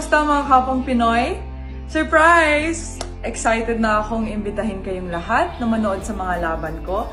Kamusta mga kapong Pinoy? Surprise! Excited na akong imbitahin kayong lahat na manood sa mga laban ko.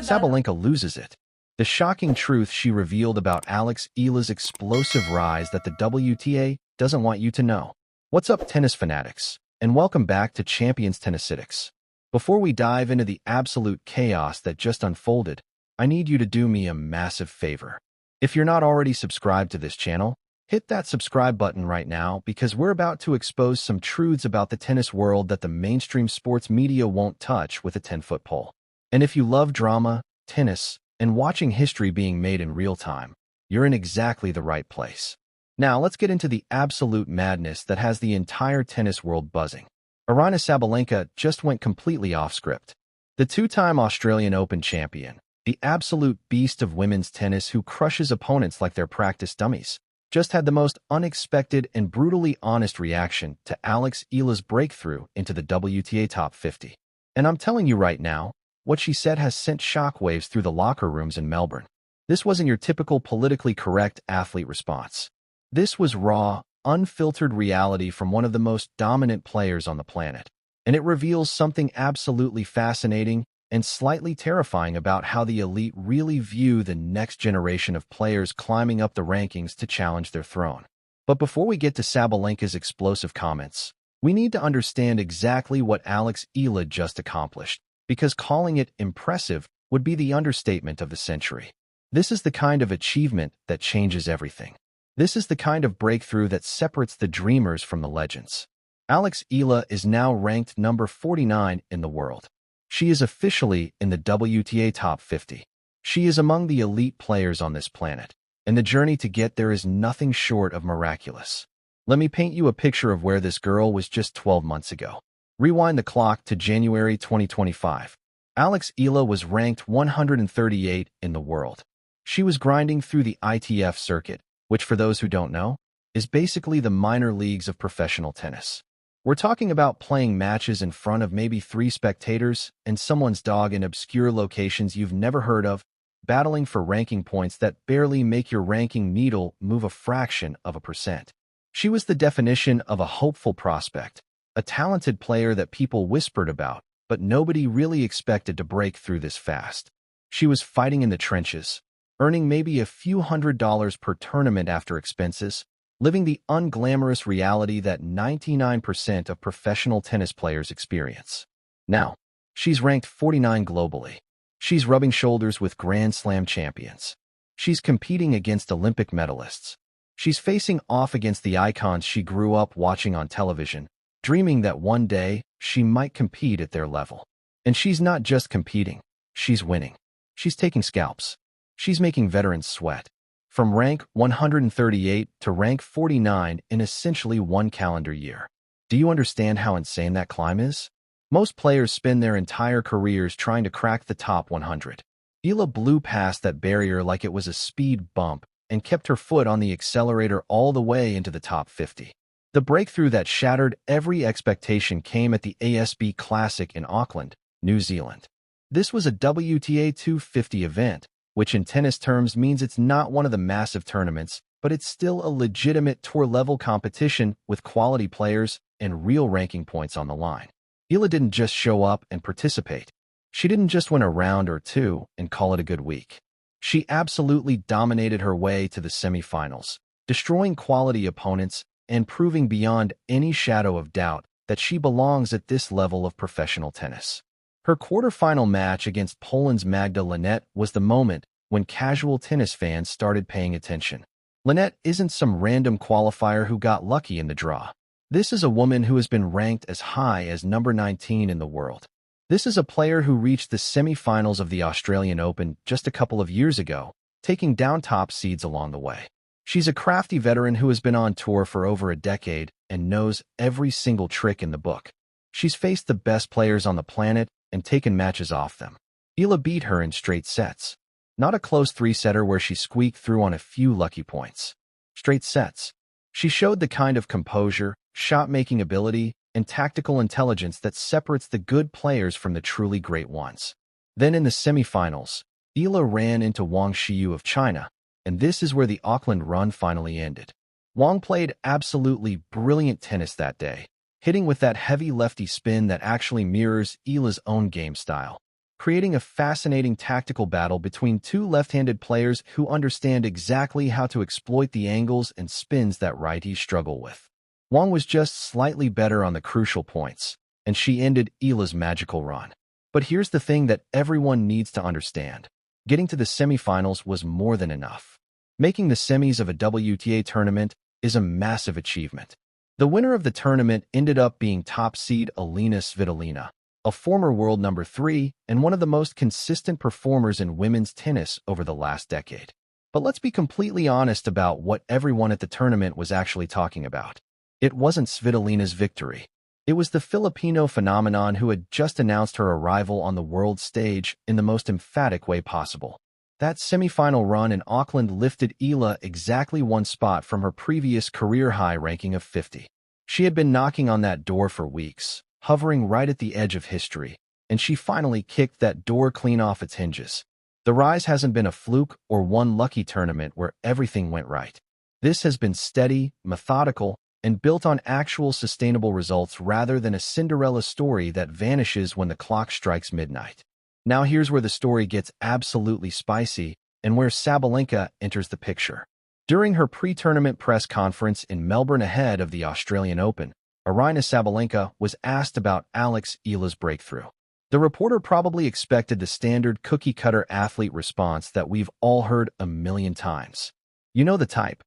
Sabalenka loses it. The shocking truth she revealed about Eala's explosive rise that the WTA doesn't want you to know. What's up, tennis fanatics? And welcome back to Champions Tennisitics. Before we dive into the absolute chaos that just unfolded, I need you to do me a massive favor. If you're not already subscribed to this channel, hit that subscribe button right now because we're about to expose some truths about the tennis world that the mainstream sports media won't touch with a 10-foot pole. And if you love drama, tennis, and watching history being made in real time, you're in exactly the right place. Now let's get into the absolute madness that has the entire tennis world buzzing. Aryna Sabalenka just went completely off script. The two-time Australian Open champion, the absolute beast of women's tennis who crushes opponents like they're practice dummies, just had the most unexpected and brutally honest reaction to Eala's breakthrough into the WTA top 50. And I'm telling you right now, what she said has sent shockwaves through the locker rooms in Melbourne. This wasn't your typical politically correct athlete response. This was raw, unfiltered reality from one of the most dominant players on the planet. And it reveals something absolutely fascinating and slightly terrifying about how the elite really view the next generation of players climbing up the rankings to challenge their throne. But before we get to Sabalenka's explosive comments, we need to understand exactly what Eala just accomplished, because calling it impressive would be the understatement of the century. This is the kind of achievement that changes everything. This is the kind of breakthrough that separates the dreamers from the legends. Eala is now ranked number 49 in the world. She is officially in the WTA top 50. She is among the elite players on this planet, and the journey to get there is nothing short of miraculous. Let me paint you a picture of where this girl was just 12 months ago. Rewind the clock to January 2025. Eala was ranked 138 in the world. She was grinding through the ITF circuit, which for those who don't know, is basically the minor leagues of professional tennis. We're talking about playing matches in front of maybe 3 spectators and someone's dog in obscure locations you've never heard of, battling for ranking points that barely make your ranking needle move a fraction of a percent. She was the definition of a hopeful prospect, a talented player that people whispered about, but nobody really expected to break through this fast. She was fighting in the trenches, earning maybe a few $100s per tournament after expenses, living the unglamorous reality that 99% of professional tennis players experience. Now, she's ranked 49 globally. She's rubbing shoulders with Grand Slam champions. She's competing against Olympic medalists. She's facing off against the icons she grew up watching on television, dreaming that one day she might compete at their level. And she's not just competing, she's winning. She's taking scalps. She's making veterans sweat. From rank 138 to rank 49 in essentially one calendar year. Do you understand how insane that climb is? Most players spend their entire careers trying to crack the top 100. Eala blew past that barrier like it was a speed bump and kept her foot on the accelerator all the way into the top 50. The breakthrough that shattered every expectation came at the ASB Classic in Auckland, New Zealand. This was a WTA 250 event, which in tennis terms means it's not one of the massive tournaments, but it's still a legitimate tour-level competition with quality players and real ranking points on the line. Eala didn't just show up and participate. She didn't just win a round or two and call it a good week. She absolutely dominated her way to the semifinals, destroying quality opponents and proving beyond any shadow of doubt that she belongs at this level of professional tennis. Her quarterfinal match against Poland's Magda Linette was the moment when casual tennis fans started paying attention. Linette isn't some random qualifier who got lucky in the draw. This is a woman who has been ranked as high as number 19 in the world. This is a player who reached the semifinals of the Australian Open just a couple of years ago, taking down top seeds along the way. She's a crafty veteran who has been on tour for over a decade and knows every single trick in the book. She's faced the best players on the planet and taken matches off them. Eala beat her in straight sets. Not a close 3-setter where she squeaked through on a few lucky points. Straight sets. She showed the kind of composure, shot-making ability, and tactical intelligence that separates the good players from the truly great ones. Then in the semifinals, Eala ran into Wang Xiyu of China, and this is where the Auckland run finally ended. Wang played absolutely brilliant tennis that day, hitting with that heavy lefty spin that actually mirrors Eala's own game style, creating a fascinating tactical battle between two left-handed players who understand exactly how to exploit the angles and spins that righties struggle with. Wang was just slightly better on the crucial points, and she ended Eala's magical run. But here's the thing that everyone needs to understand. Getting to the semifinals was more than enough. Making the semis of a WTA tournament is a massive achievement. The winner of the tournament ended up being top seed Alina Svitolina, a former world number 3 and one of the most consistent performers in women's tennis over the last decade. But let's be completely honest about what everyone at the tournament was actually talking about. It wasn't Svitolina's victory. It was the Filipino phenomenon who had just announced her arrival on the world stage in the most emphatic way possible. That semifinal run in Auckland lifted Eala exactly one spot from her previous career-high ranking of 50. She had been knocking on that door for weeks, hovering right at the edge of history, and she finally kicked that door clean off its hinges. The rise hasn't been a fluke or one lucky tournament where everything went right. This has been steady, methodical, and built on actual sustainable results rather than a Cinderella story that vanishes when the clock strikes midnight. Now here's where the story gets absolutely spicy and where Sabalenka enters the picture. During her pre-tournament press conference in Melbourne ahead of the Australian Open, Aryna Sabalenka was asked about Eala's breakthrough. The reporter probably expected the standard cookie-cutter athlete response that we've all heard a million times. You know the type.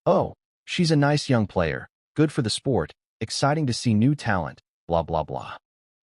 Oh, she's a nice young player, good for the sport, exciting to see new talent, blah blah blah.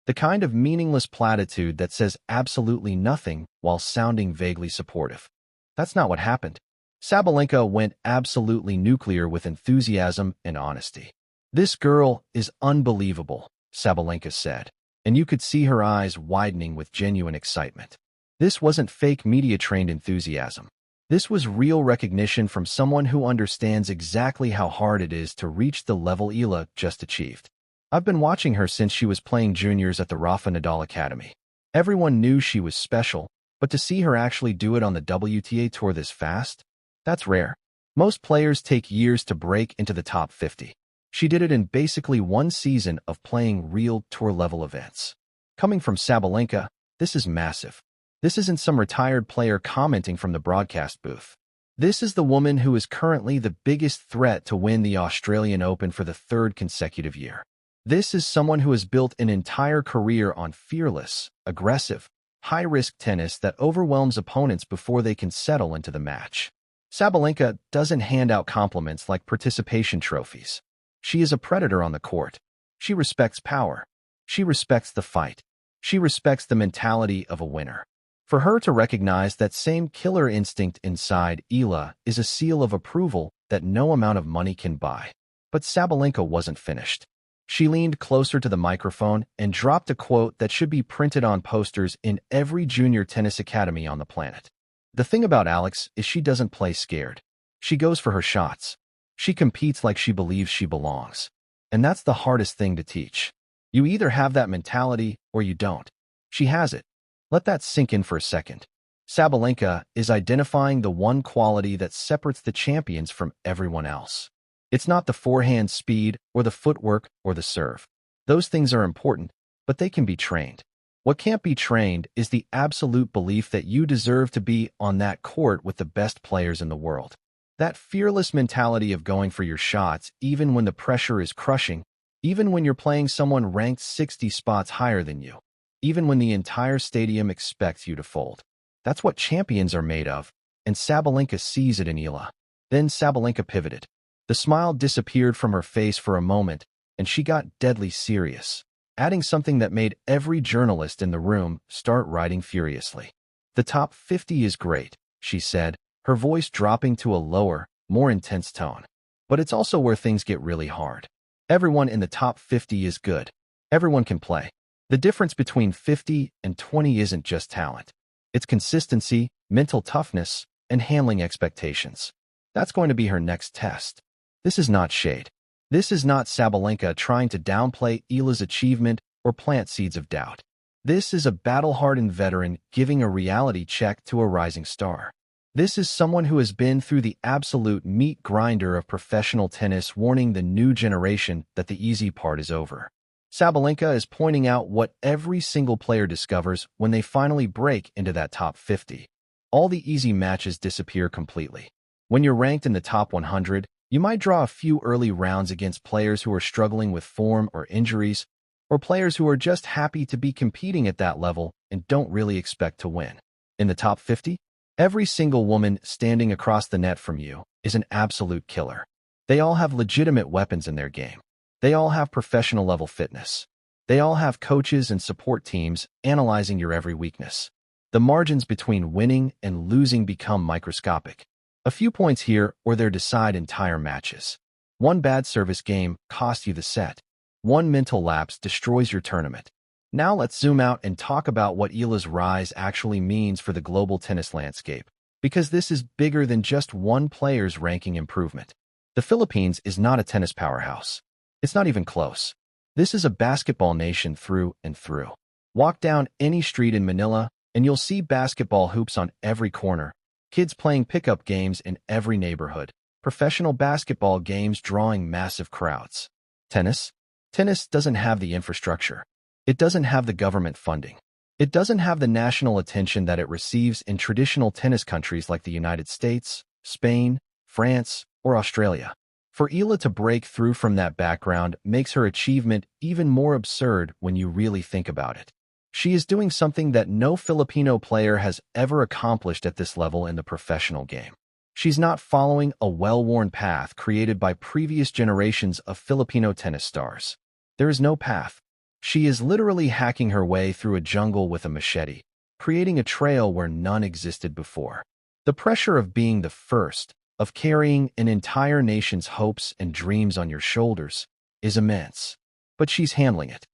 The kind of meaningless platitude that says absolutely nothing while sounding vaguely supportive. That's not what happened. Sabalenka went absolutely nuclear with enthusiasm and honesty. "This girl is unbelievable," Sabalenka said, and you could see her eyes widening with genuine excitement. This wasn't fake media-trained enthusiasm. This was real recognition from someone who understands exactly how hard it is to reach the level Eala just achieved. "I've been watching her since she was playing juniors at the Rafa Nadal Academy. Everyone knew she was special, but to see her actually do it on the WTA Tour this fast? That's rare. Most players take years to break into the top 50. She did it in basically one season of playing real tour-level events." Coming from Sabalenka, this is massive. This isn't some retired player commenting from the broadcast booth. This is the woman who is currently the biggest threat to win the Australian Open for the 3rd consecutive year. This is someone who has built an entire career on fearless, aggressive, high-risk tennis that overwhelms opponents before they can settle into the match. Sabalenka doesn't hand out compliments like participation trophies. She is a predator on the court. She respects power. She respects the fight. She respects the mentality of a winner. For her to recognize that same killer instinct inside Eala is a seal of approval that no amount of money can buy. But Sabalenka wasn't finished. She leaned closer to the microphone and dropped a quote that should be printed on posters in every junior tennis academy on the planet. "The thing about Alex is she doesn't play scared. She goes for her shots. She competes like she believes she belongs. And that's the hardest thing to teach. You either have that mentality or you don't. She has it." Let that sink in for a second. Sabalenka is identifying the one quality that separates the champions from everyone else. It's not the forehand speed or the footwork or the serve. Those things are important, but they can be trained. What can't be trained is the absolute belief that you deserve to be on that court with the best players in the world. That fearless mentality of going for your shots even when the pressure is crushing, even when you're playing someone ranked 60 spots higher than you, even when the entire stadium expects you to fold. That's what champions are made of, and Sabalenka sees it in Eala. Then Sabalenka pivoted. The smile disappeared from her face for a moment, and she got deadly serious, adding something that made every journalist in the room start writing furiously. "The top 50 is great," she said, her voice dropping to a lower, more intense tone. "But it's also where things get really hard. Everyone in the top 50 is good. Everyone can play. The difference between 50 and 20 isn't just talent. It's consistency, mental toughness, and handling expectations. That's going to be her next test." This is not shade. This is not Sabalenka trying to downplay Eala's achievement or plant seeds of doubt. This is a battle-hardened veteran giving a reality check to a rising star. This is someone who has been through the absolute meat grinder of professional tennis, warning the new generation that the easy part is over. Sabalenka is pointing out what every single player discovers when they finally break into that top 50. All the easy matches disappear completely. When you're ranked in the top 100, you might draw a few early rounds against players who are struggling with form or injuries, or players who are just happy to be competing at that level and don't really expect to win. In the top 50, every single woman standing across the net from you is an absolute killer. They all have legitimate weapons in their game. They all have professional-level fitness. They all have coaches and support teams analyzing your every weakness. The margins between winning and losing become microscopic. A few points here or there decide entire matches. One bad service game costs you the set. One mental lapse destroys your tournament. Now let's zoom out and talk about what Eala's rise actually means for the global tennis landscape, because this is bigger than just one player's ranking improvement. The Philippines is not a tennis powerhouse. It's not even close. This is a basketball nation through and through. Walk down any street in Manila, and you'll see basketball hoops on every corner, kids playing pickup games in every neighborhood, professional basketball games drawing massive crowds. Tennis? Tennis doesn't have the infrastructure. It doesn't have the government funding. It doesn't have the national attention that it receives in traditional tennis countries like the United States, Spain, France, or Australia. For Eala to break through from that background makes her achievement even more absurd when you really think about it. She is doing something that no Filipino player has ever accomplished at this level in the professional game. She's not following a well-worn path created by previous generations of Filipino tennis stars. There is no path. She is literally hacking her way through a jungle with a machete, creating a trail where none existed before. The pressure of being the first, of carrying an entire nation's hopes and dreams on your shoulders, is immense. But she's handling it.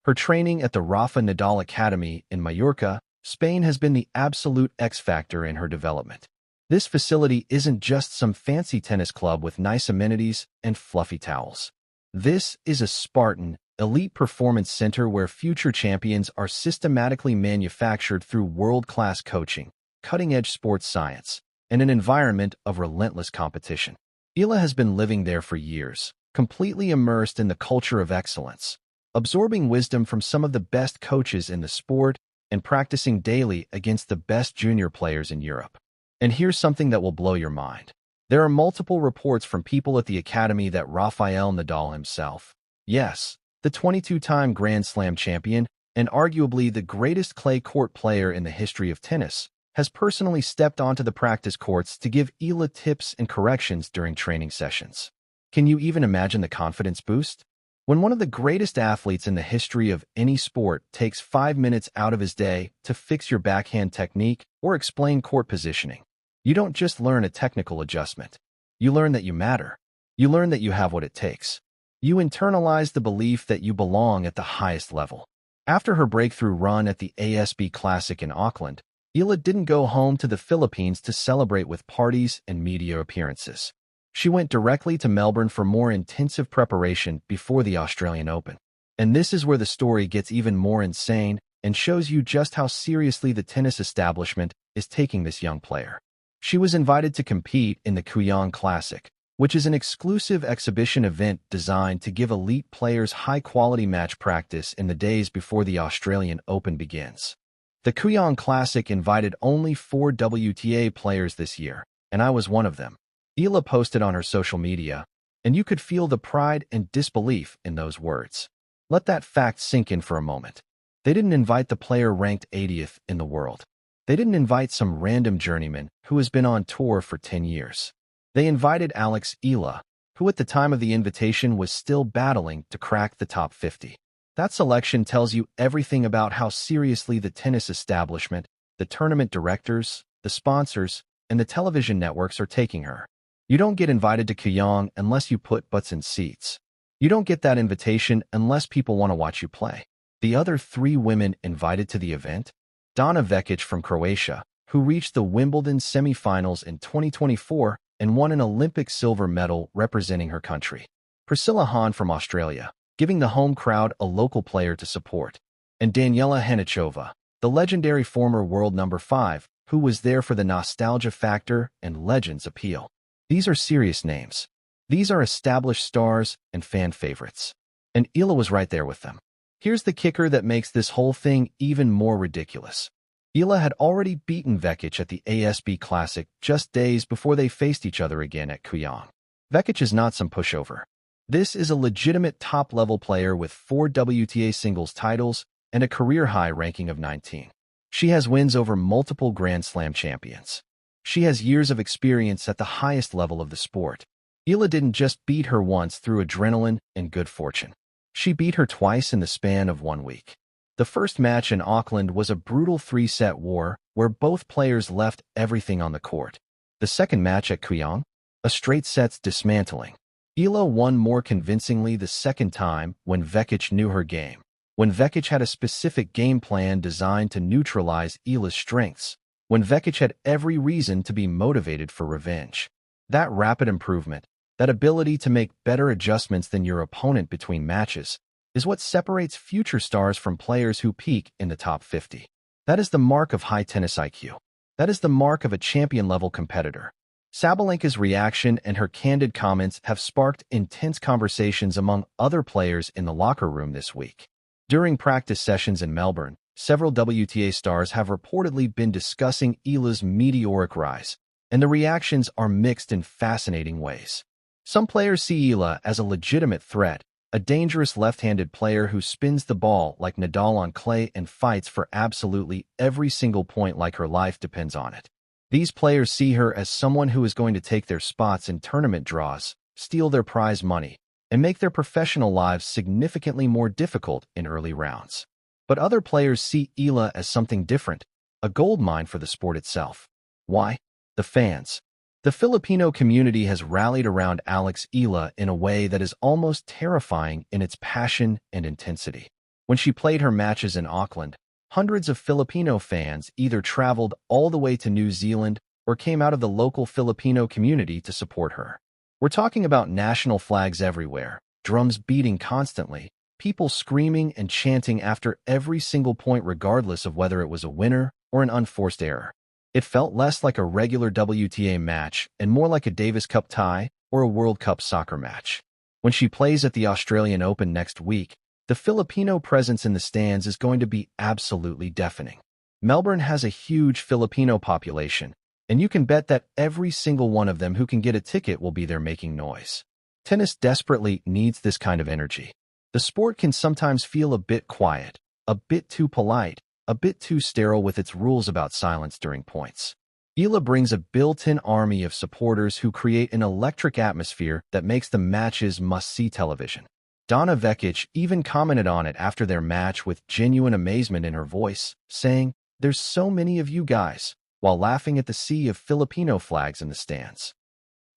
Her training at the Rafa Nadal Academy in Mallorca, Spain has been the absolute X-factor in her development. This facility isn't just some fancy tennis club with nice amenities and fluffy towels. This is a Spartan, elite performance center where future champions are systematically manufactured through world-class coaching, cutting-edge sports science, and an environment of relentless competition. Eala has been living there for years, completely immersed in the culture of excellence, absorbing wisdom from some of the best coaches in the sport and practicing daily against the best junior players in Europe. And here's something that will blow your mind. There are multiple reports from people at the academy that Rafael Nadal himself, yes, the 22-time Grand Slam champion and arguably the greatest clay court player in the history of tennis, has personally stepped onto the practice courts to give Eala tips and corrections during training sessions. Can you even imagine the confidence boost? When one of the greatest athletes in the history of any sport takes 5 minutes out of his day to fix your backhand technique or explain court positioning, you don't just learn a technical adjustment. You learn that you matter. You learn that you have what it takes. You internalize the belief that you belong at the highest level. After her breakthrough run at the ASB Classic in Auckland, Eala didn't go home to the Philippines to celebrate with parties and media appearances. She went directly to Melbourne for more intensive preparation before the Australian Open. And this is where the story gets even more insane and shows you just how seriously the tennis establishment is taking this young player. She was invited to compete in the Kuyong Classic, which is an exclusive exhibition event designed to give elite players high-quality match practice in the days before the Australian Open begins. The Kuyong Classic invited only 4 WTA players this year, and I was one of them. Eala posted on her social media, and you could feel the pride and disbelief in those words. Let that fact sink in for a moment. They didn't invite the player ranked 80th in the world. They didn't invite some random journeyman who has been on tour for 10 years. They invited Eala, who at the time of the invitation was still battling to crack the top 50. That selection tells you everything about how seriously the tennis establishment, the tournament directors, the sponsors, and the television networks are taking her. You don't get invited to Kuyong unless you put butts in seats. You don't get that invitation unless people want to watch you play. The other 3 women invited to the event? Donna Vekic from Croatia, who reached the Wimbledon semifinals in 2024 and won an Olympic silver medal representing her country. Priscilla Hahn from Australia, giving the home crowd a local player to support. And Daniela Henichova, the legendary former world number 5, who was there for the nostalgia factor and legends appeal. These are serious names. These are established stars and fan favorites. And Eala was right there with them. Here's the kicker that makes this whole thing even more ridiculous. Eala had already beaten Vekic at the ASB Classic just days before they faced each other again at Kuyong. Vekic is not some pushover. This is a legitimate top-level player with 4 WTA singles titles and a career-high ranking of 19. She has wins over multiple Grand Slam champions. She has years of experience at the highest level of the sport. Eala didn't just beat her once through adrenaline and good fortune. She beat her twice in the span of 1 week. The first match in Auckland was a brutal 3-set war where both players left everything on the court. The second match at Kuyong, a straight sets dismantling. Eala won more convincingly the second time when Vekic knew her game, when Vekic had a specific game plan designed to neutralize Eala's strengths, when Vekic had every reason to be motivated for revenge. That rapid improvement, that ability to make better adjustments than your opponent between matches, is what separates future stars from players who peak in the top 50. That is the mark of high tennis IQ. That is the mark of a champion-level competitor. Sabalenka's reaction and her candid comments have sparked intense conversations among other players in the locker room this week. During practice sessions in Melbourne, several WTA stars have reportedly been discussing Eala's meteoric rise, and the reactions are mixed in fascinating ways. Some players see Eala as a legitimate threat, a dangerous left-handed player who spins the ball like Nadal on clay and fights for absolutely every single point like her life depends on it. These players see her as someone who is going to take their spots in tournament draws, steal their prize money, and make their professional lives significantly more difficult in early rounds. But other players see Eala as something different, a goldmine for the sport itself. Why? The fans. The Filipino community has rallied around Eala in a way that is almost terrifying in its passion and intensity. When she played her matches in Auckland, hundreds of Filipino fans either traveled all the way to New Zealand or came out of the local Filipino community to support her. We're talking about national flags everywhere, drums beating constantly, people screaming and chanting after every single point regardless of whether it was a winner or an unforced error. It felt less like a regular WTA match and more like a Davis Cup tie or a World Cup soccer match. When she plays at the Australian Open next week, the Filipino presence in the stands is going to be absolutely deafening. Melbourne has a huge Filipino population, and you can bet that every single one of them who can get a ticket will be there making noise. Tennis desperately needs this kind of energy. The sport can sometimes feel a bit quiet, a bit too polite, a bit too sterile with its rules about silence during points. Eala brings a built-in army of supporters who create an electric atmosphere that makes the matches must-see television. Donna Vekic even commented on it after their match with genuine amazement in her voice, saying, "There's so many of you guys," while laughing at the sea of Filipino flags in the stands.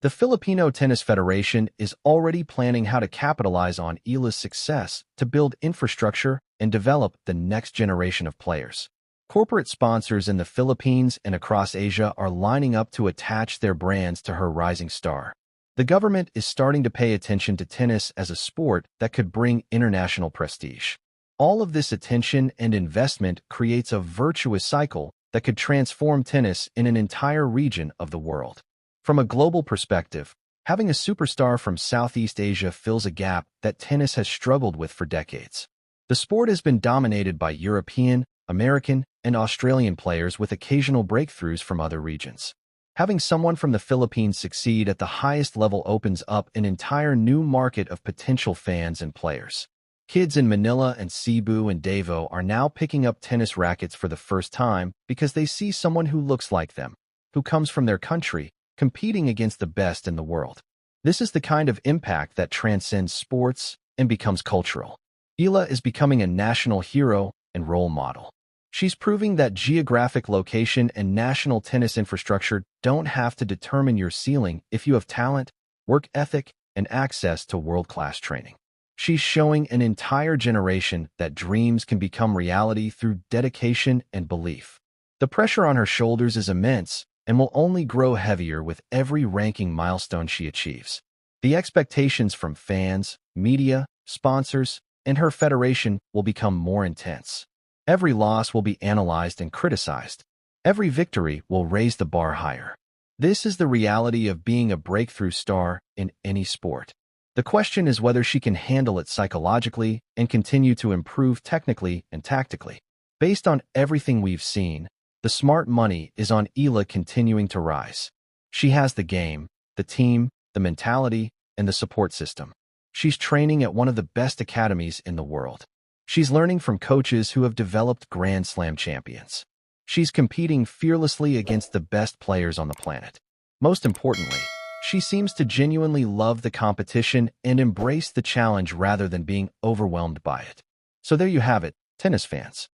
The Filipino Tennis Federation is already planning how to capitalize on Eala's success to build infrastructure and develop the next generation of players. Corporate sponsors in the Philippines and across Asia are lining up to attach their brands to her rising star. The government is starting to pay attention to tennis as a sport that could bring international prestige. All of this attention and investment creates a virtuous cycle that could transform tennis in an entire region of the world. From a global perspective, having a superstar from Southeast Asia fills a gap that tennis has struggled with for decades. The sport has been dominated by European, American, and Australian players with occasional breakthroughs from other regions. Having someone from the Philippines succeed at the highest level opens up an entire new market of potential fans and players. Kids in Manila and Cebu and Davao are now picking up tennis rackets for the first time because they see someone who looks like them, who comes from their country, competing against the best in the world. This is the kind of impact that transcends sports and becomes cultural. Eala is becoming a national hero and role model. She's proving that geographic location and national tennis infrastructure don't have to determine your ceiling if you have talent, work ethic, and access to world-class training. She's showing an entire generation that dreams can become reality through dedication and belief. The pressure on her shoulders is immense and will only grow heavier with every ranking milestone she achieves. The expectations from fans, media, sponsors, and her federation will become more intense. Every loss will be analyzed and criticized. Every victory will raise the bar higher. This is the reality of being a breakthrough star in any sport. The question is whether she can handle it psychologically and continue to improve technically and tactically. Based on everything we've seen, the smart money is on Eala continuing to rise. She has the game, the team, the mentality, and the support system. She's training at one of the best academies in the world. She's learning from coaches who have developed Grand Slam champions. She's competing fearlessly against the best players on the planet. Most importantly, she seems to genuinely love the competition and embrace the challenge rather than being overwhelmed by it. So there you have it, tennis fans.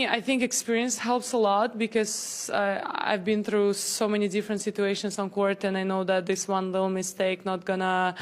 I think experience helps a lot because I've been through so many different situations on court, and I know that this one little mistake not gonna